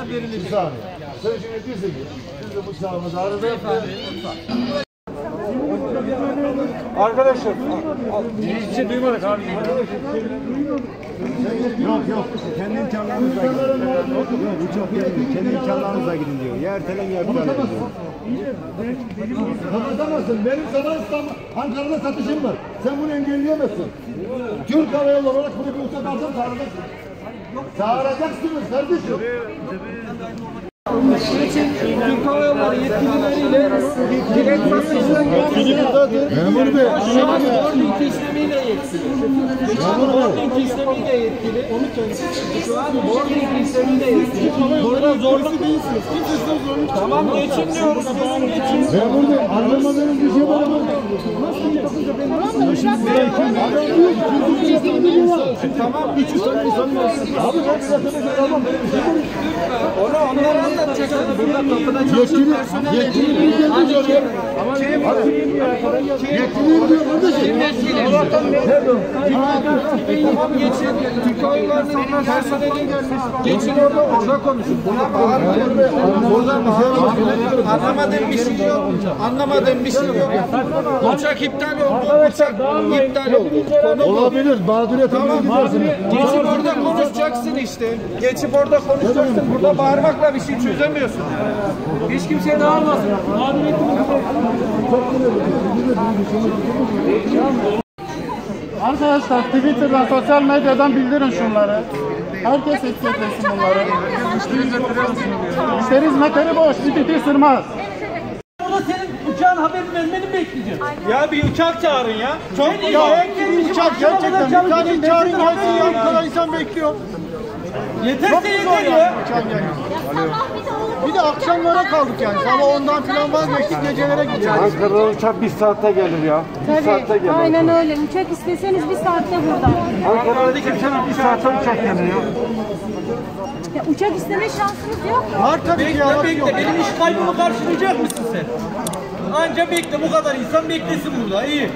haberiniz. Bir saniye. Sen şimdi diyorsun ki biz de bu sağımızı arada yapıyoruz. Arkadaşlar, hiç şey duymadık abi. Yok. Kendi imkanlarınızla gidin. Yok, bu çok gelmiyor. Kendi imkanlarınızla gidin diyor. Ya erteleyin ya iptal edin diyor. Kapatamazsın. Benim sana Ankara'da satışım var. Sen bunu engelleyemezsin. Türk Hava Yolları olarak bunu bir uçak alsam çağıracaksın. Çağıracaksınız kardeşim. Türk Hava Yolları yetkilileriyle direkt basınçtan Memur Bey. boarding işlemiyle yetkili. Boarding işlemiyle yetkili. Şu an boarding işlemiyle yetkili. Burada zorluk değilsiniz. Tamam geçin diyoruz. Geçin. Memur Bey anlamadığınız bir şey var mı? Tamam 300 tane insan var. Abi ben size tamam. Onu onlar anlatacaksınız. Burada kapıda çalışan personel Yetkili diyor kardeşim. Tamam geçin. Türk Hava Yolları'nın personeli gelmiş. Geçin orada konuşun. Buna bağırmayın. Buradan bağırmayın. Anlamadığım bir şey yok. Anlamadığım bir şey yok. Uçak iptal oldu. Uçak iptal oldu. Olabilir. Mağduriyet Tamam. Geçip orada konuşacaksın işte. Geçip orada konuşacaksın. Burada bağırmakla bir şey çözemiyorsun. Hiç kimseye bağırmasın. Arkadaşlar Twitter'dan, sosyal medyadan bildirin şunları. Herkes etiketlesin bunları. Müşteri hizmetleri boş, bir sırmaz. Burada senin uçağın haberini vermeni bekleyeceğim. Ya bir uçak çağırın ya. Çok Ya herkes uçak gerçekten. Bir tane çağırın gelsin ya. Bu kadar insan bekliyor. Yeterse yeter ya. Bir de akşamlara kaldık yani. Sabah 10'dan falan vazgeçtik, gecelere gideceğiz. Ankara'dan uçak bir saatte gelir ya. Bir saatte gelir. Aynen öyle. Uçak isteseniz bir saatte buradan. Ankara'daki bir saatte uçak geliyor. Ya uçak isteme şansınız yok. Var tabii ki ya. Bekle. Benim iş kaybımı karşılayacak mısın sen? Anca bekle. Bu kadar insan beklesin burada. İyi.